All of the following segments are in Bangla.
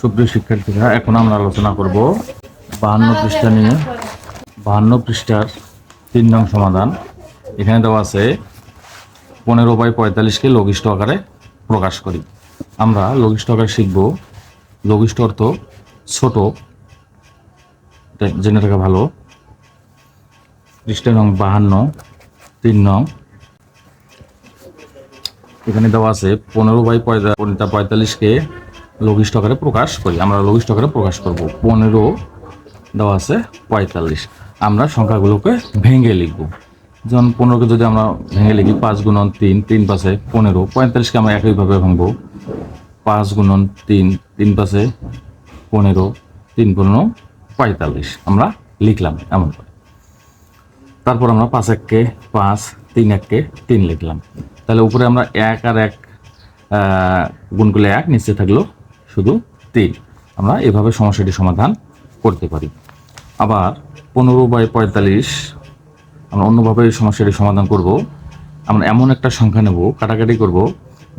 সুপ্রিয় শিক্ষার্থীরা, এখন আমরা আলোচনা করব 52 পৃষ্ঠা নিয়ে। 52 পৃষ্ঠার 3 নং সমাধান। এখানে দেওয়া আছে 15/45কে লঘিষ্ঠ আকারে প্রকাশ করি। আমরা লঘিষ্ঠ আকারে শিখব। লঘিষ্ঠ অর্থ ছোট, এটা জেনে রাখা ভালো। পৃষ্ঠা নং 52, 3 নং। এখানে দেওয়া আছে 15/45কে লঘিষ্ঠ আকারে প্রকাশ করি। আমরা লঘিষ্ঠ আকারে প্রকাশ করব। 15 দেওয়া আছে 45। আমরা সংখ্যাগুলোকে ভেঙে লিখব। যেমন 15কে যদি আমরা ভেঙে লিখি 5 × 3, 3 পাশে 15। 45কে আমরা একইভাবে ভাঙব। 5 × 3, 3 পাশে 15, 3 × 45 আমরা লিখলাম এমন করে। তারপর আমরা 5 1-কে 5, 3 1-কে 3 লিখলাম। তাহলে উপরে আমরা 1 আর 1 গুণ করলে 1, নিচে থাকলো শুধু 3। আমরা এভাবে সমস্যাটি সমাধান করতে পারি। আবার 15/45 আমরা অন্যভাবে এই সমস্যাটি সমাধান করব। আমরা এমন একটা সংখ্যা নেব, কাটাকাটি করব,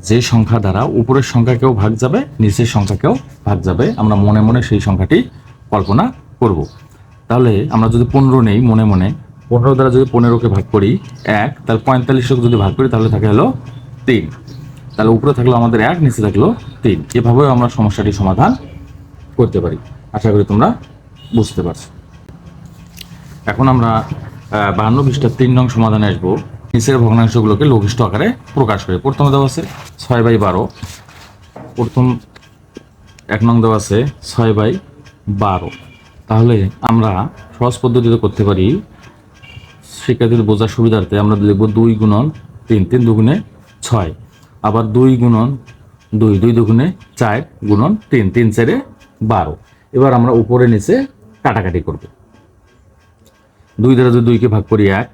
যে সংখ্যা দ্বারা উপরের সংখ্যাকেও ভাগ যাবে, নিচের সংখ্যাকেও ভাগ যাবে। আমরা মনে মনে সেই সংখ্যাটি কল্পনা করব। তাহলে আমরা যদি 15 নেই, মনে মনে 15 দ্বারা যদি 15কে ভাগ করি 1, তাহলে 45কে যদি ভাগ করি তাহলে থাকে হলো 3। তাহলে উপরে থাকলো আমাদের 1, নিচে থাকলো 3। এভাবেও আমরা সমস্যাটি সমাধান করতে পারি। আশা করি তোমরা বুঝতে পারছো। এখন আমরা 52 পৃষ্ঠার 3 নং সমাধানে আসবো। নিচের ভগ্নাংশগুলোকে লঘিষ্ঠ আকারে প্রকাশ করি। প্রথমে দেওয়া আছে 6/12। প্রথম 1 নং দেওয়া আছে 6/12। তাহলে আমরা সহজ পদ্ধতিতে করতে পারি। শিক্ষার্থীদের বোঝার সুবিধার্থে আমরা লিখব 2 × 3, 3 2 6। আবার 2 × 2, 2 2 4 × 3, 3 4 12। এবার আমরা উপরে নিচে কাটাকাটি করব। 2 দ্বারা যদি 2কে ভাগ করি 1,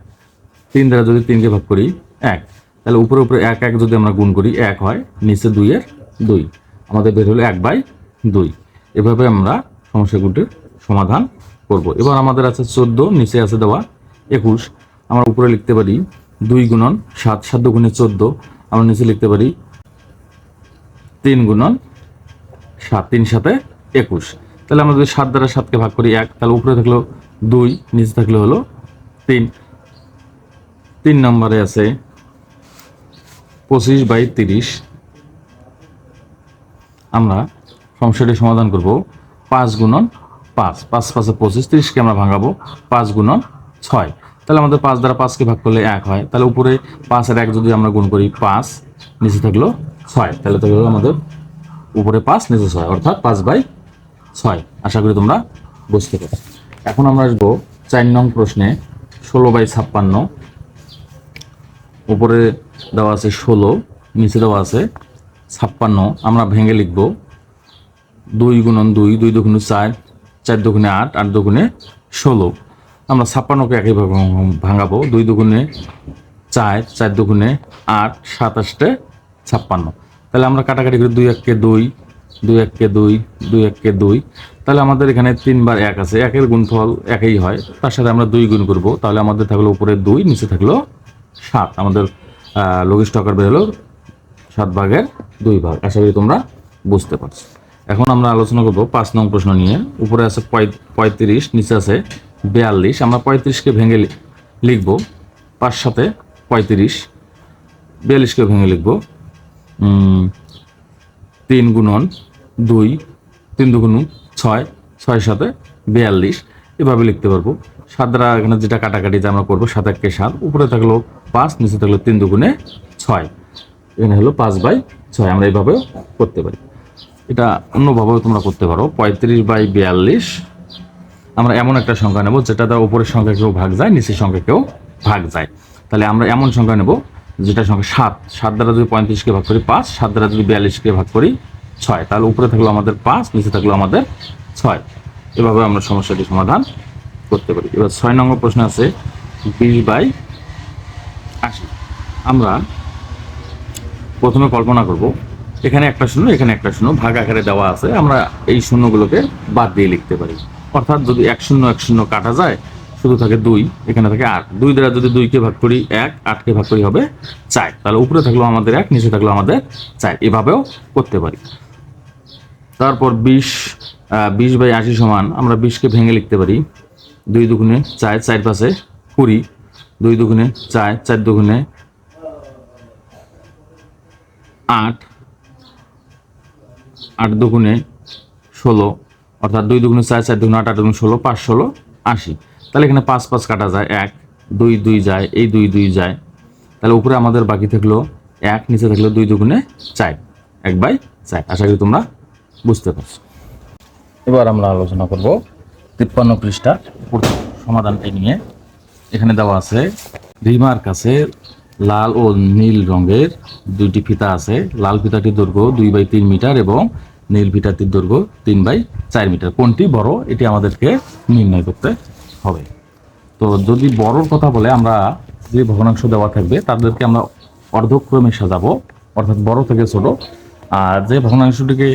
3 দ্বারা যদি 3কে ভাগ করি 1, তাহলে উপরে উপরে 1 1 যদি আমরা গুণ করি 1 হয়, নিচে 2 এর 2, আমাদের বের হলো 1/2। এভাবে আমরা সমস্যাগুলির সমাধান করব। এবার আমাদের আছে 14, নিচে আছে দেওয়া 21। আমরা উপরে লিখতে পারি 2 × 7, 7 2 14। আমরা নিচে লিখতে পারি 3 × 7, 3 7 21। তাহলে আমরা যদি 7 দ্বারা 7কে ভাগ করি 1, তাহলে উপরে থাকলো 2, নিচে থাকলো হলো 3। 3 নম্বরে আছে 25/30। আমরা সমস্যাটি সমাধান করব 5 × 5, 5 5 25, 30কে আমরা ভাঙাবো 5 × 6। তাহলে আমাদের 5 দ্বারা 5কে ভাগ করলে 1 হয়। তাহলে উপরে 5 আর 1 যদি আমরা গুণ করি 5, নিচে থাকলো 6। তাহলে থাকলো আমাদের উপরে 5, নিচে 6, অর্থাৎ 5/6। আশা করি তোমরা বুঝতে পারছো। এখন আমরা আসবো 4 নং প্রশ্নে 16/56। উপরে দেওয়া আছে 16, নিচে দেওয়া আছে 56। আমরা ভেঙে লিখব 2 × 2, 2 2 4, 4 2 8, 8 2 16। আমরা 56কে একইভাবে ভাঙাবো। 2 2 4, 4 2 8, 27 56। তাহলে আমরা কাটাকাটি করি 2 1-কে 2, 2 1-কে 2, 2 1-কে 2। তাহলে আমাদের এখানে 3 বার 1 আছে, 1-এর গুণফল একই হয়, তার সাথে আমরা 2 গুণ করব। তাহলে আমাদের থাকলো উপরে 2, নিচে থাকলো 7। আমাদের লঘিষ্ঠ আকার বের হলো 7/2। আশা করি তোমরা বুঝতে পারছো। এখন আমরা আলোচনা করব 5 নং প্রশ্ন নিয়ে। উপরে আছে 35, নিচে আছে 42। আমরা 35কে ভেঙে লিখব 5 7 35। 42কে ভেঙে লিখব 3 × 2, 3 2 6, 6 7 42। এভাবে লিখতে পারবো। 7 দ্বারা এখানে যেটা কাটাকাটি আমরা করবো 7 1-কে 7, উপরে থাকলো 5, নিচে থাকলো 3 2 6। এখানে হলো 5/6। আমরা এইভাবেও করতে পারি। এটা অন্যভাবেও তোমরা করতে পারো। 35/42 আমরা এমন একটা সংখ্যা নেব যেটা দ্বারা উপরের সংখ্যাকেও ভাগ যায়, নিচের সংখ্যাকেও ভাগ যায়। তাহলে আমরা এমন সংখ্যা নেব যেটা সংখ্যা 7। 7 দ্বারা যদি 35কে ভাগ করি 5, 7 দ্বারা যদি 42কে ভাগ করি 6। তাহলে উপরে থাকলো আমাদের 5, নিচে থাকলো আমাদের 6। এভাবে আমরা সমস্যাটি সমাধান করতে পারি। এবার 6 নম্বর প্রশ্ন আছে 20/80। আমরা প্রথমে কল্পনা করব, এখানে একটা শূন্য, এখানে একটা শূন্য, ভাগ আকারে দেওয়া আছে। আমরা এই শূন্যগুলোকে বাদ দিয়ে লিখতে পারি। অর্থাৎ যদি 1 0 1 0 কাটা যায়, শুধু থাকে 2, এখানে থাকে 8। 2 দ্বারা যদি 2কে ভাগ করি 1, 8কে ভাগ করি হবে 4। তাহলে উপরে থাকলো আমাদের 1, নিচে থাকলো আমাদের 4। এভাবেও করতে পারি। তারপর 20/80 সমান আমরা 20কে ভেঙে লিখতে পারি 2 দুগুণে 4, 4 পাশে 20, 2 দুগুণে 4, 4 দুগুণে 8, 8 দুগুণে 16, অর্থাৎ 2 দুগুণে 4, 4 দুগুণে 8, 8 দুগুণে 16, 5 16 80। তাহলে এখানে 5 5 কাটা যায়, 1 2 2 যায়, এই 2 2 যায়। তাহলে উপরে আমাদের বাকি থাকলো 1, নিচে থাকলো 2 দুগুণে 4, 1/4। আশা করি তোমরা বুঝতে পারছো। এবার আমরা আলোচনা করব 53 পৃষ্ঠা সমাধানটি নিয়ে। এখানে দেওয়া আছে রিমার কাছে লাল ও নীল রঙের দুইটি ফিতা আছে। লাল ফিতাটির দৈর্ঘ্য 2/3 মিটার এবং নীল ফিতাটির দৈর্ঘ্য 3/4 মিটার। কোনটি বড় এটি আমাদেরকে নির্ণয় করতে হবে। তো যদি বড়র কথা বলে, আমরা যে ভগ্নাংশ দেওয়া থাকবে তাদেরকে আমরা অর্ধক্রমে সাজাবো, অর্থাৎ বড় থেকে ছোট। আর যে ভগ্নাংশটিকে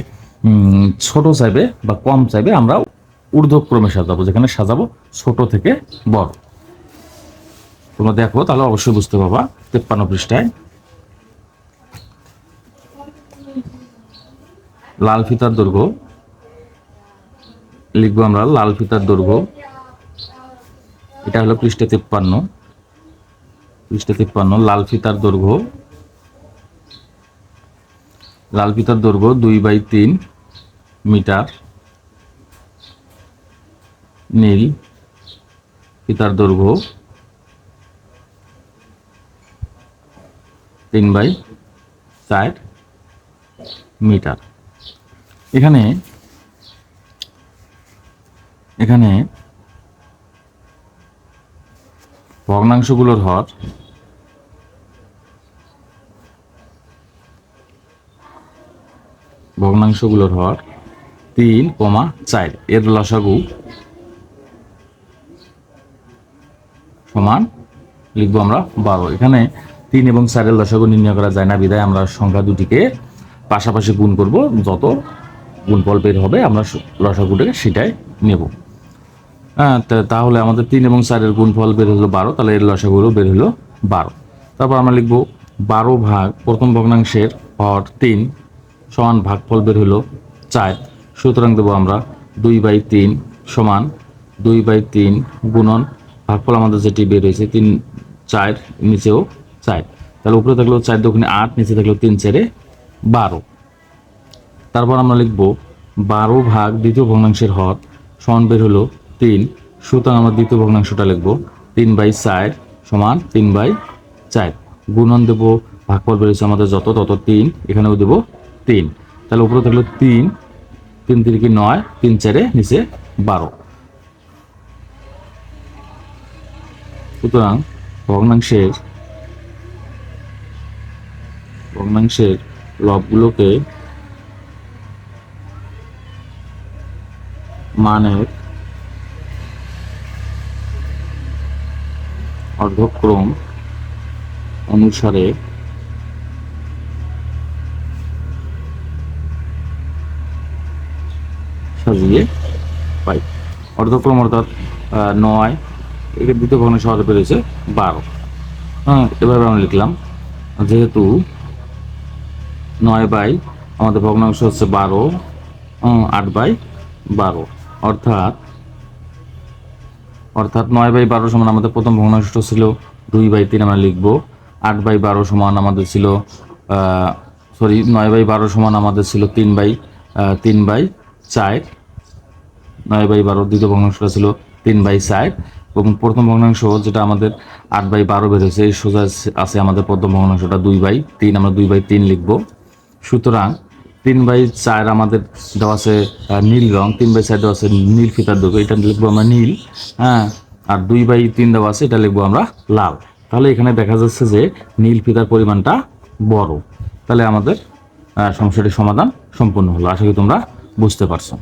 ছোট চাইবে বা কম চাইবে আমরা ঊর্ধ্বক্রমে সাজাবো, যেখানে সাজাবো ছোট থেকে বড়। তোমরা দেখো তাহলে অবশ্যই বুঝতে পারবা। 53 পৃষ্ঠায় লাল ফিতার দৈর্ঘ্য লিখবো আমরা। লাল ফিতার দৈর্ঘ্য, এটা হলো পৃষ্ঠা 53, পৃষ্ঠা 53। লাল ফিতার দৈর্ঘ্য, লাল ফিতার দৈর্ঘ্য 2/3 মিটার। নীল ফিতার দৈর্ঘ্য 3/4 মিটার। এখানে ভগ্নাংশগুলোর হর ভগ্নাংশগুলোর হর 3,4, এর লসাগু সমান লিখবো আমরা 12। এখানে 3 এবং 4 এর লসাগু নির্ণয় করা যায় না, বিধায় আমরা সংখ্যা দুটিকে পাশাপাশি গুণ করব। যত গুণফল বের হবে আমরা লসাগুটাকে সেটাই নেব। হ্যাঁ, তাহলে আমাদের 3 এবং 4 এর গুণফল বের হলো 12, তাহলে এর লসাগুলো বের হলো 12। তারপর আমরা লিখবো 12 ভাগ প্রথম ভগ্নাংশের হর 3 সমান ভাগফল বের হলো 4। সুতরাং দেবো আমরা 2/3 সমান 2/3 গুণন ভাগফল আমাদের যেটি বের হয়েছে 3 4, নিচেও 4। তাহলে উপরে থাকলো 4 দুগুণে 8, নিচে থাকলো 3 4 12। তারপর আমরা লিখবো 12 ভাগ দ্বিতীয় ভগ্নাংশের হর সমান বের হলো 3। সুতরাং আমরা দ্বিতীয় ভগ্নাংশটা লিখবো 3/4 সমান 3/4। গুণন দেবো ভাগফল বেরিয়েছে আমাদের যত, তত 3, এখানেও দেবো 3। তাহলে উপরে থাকলো 3 3 3 9, 3 4 নিচে 12। সুতরাং ভগ্নাংশের লবগুলোকে মানের অর্ধক্রম অনুসারে সাজিয়ে পাই। অর্ধক্রম অর্থাৎ 9, এর দ্বিতীয় ভগ্নাংশ হতে পেরেছে 12। হ্যাঁ, এভাবে আমরা লিখলাম। যেহেতু 9 আমাদের ভগ্নাংশ হচ্ছে 12, 8/12, অর্থাৎ 9/12 সমান আমাদের প্রথম ভগ্নাংশটা ছিল 2/3, আমরা লিখবো 8/12 সমান আমাদের ছিল 9/12 সমান আমাদের ছিল 3/4। 9/12 দ্বিতীয় ভগ্নাংশটা ছিল 3/4 এবং প্রথম ভগ্নাংশ যেটা আমাদের 8/12 বেরোছে, এই সোজা আছে আমাদের প্রথম ভগ্নাংশটা 2/3, আমরা 2/3 লিখবো। সুতরাং 3/4 আমাদের দেওয়া আছে নীল রং, 3/4 দেওয়া আছে নীল ফিতার দৈর্ঘ্য, এটা লিখবো আমরা নীল। হ্যাঁ, আর 2/3 দেওয়া আছে, এটা লিখবো আমরা লাল। তাহলে এখানে দেখা যাচ্ছে যে নীল ফিতার পরিমাণটা বড়। তাহলে আমাদের সমস্যাটির সমাধান সম্পূর্ণ হলো। আশা করি তোমরা বুঝতে পারছো।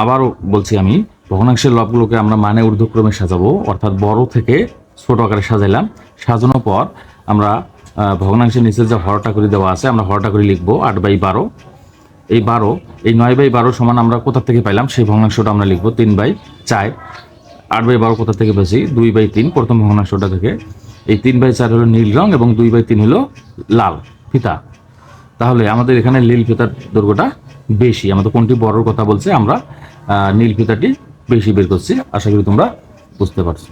আবারও বলছি, আমি ভগ্নাংশের লবগুলোকে আমরা মানে ঊর্ধ্বক্রমে সাজাবো, অর্থাৎ বড় থেকে ছোট আকারে সাজাইলাম। সাজানোর পর আমরা ভগ্নাংশের নিচে যে হরটা করে দেওয়া আছে, আমরা হরটা করে লিখবো 8/12। এই 9/12 সমান আমরা কোথা থেকে পাইলাম সেই ভগ্নাংশটা আমরা লিখবো 3/4। 8/12 কোথা থেকে পেয়েছি? 2/3 প্রথম ভগ্নাংশটা থেকে। এই 3/4 হলো নীল রং এবং 2/3 হলো লাল ফিতা। তাহলে আমাদের এখানে নীল ফিতার দৈর্ঘ্যটা বেশি, আমাদের কোনটি বড়র কথা বলছে, আমরা নীল ফিতাটি বেশি বের করছি। আশা করি তোমরা বুঝতে পারছো।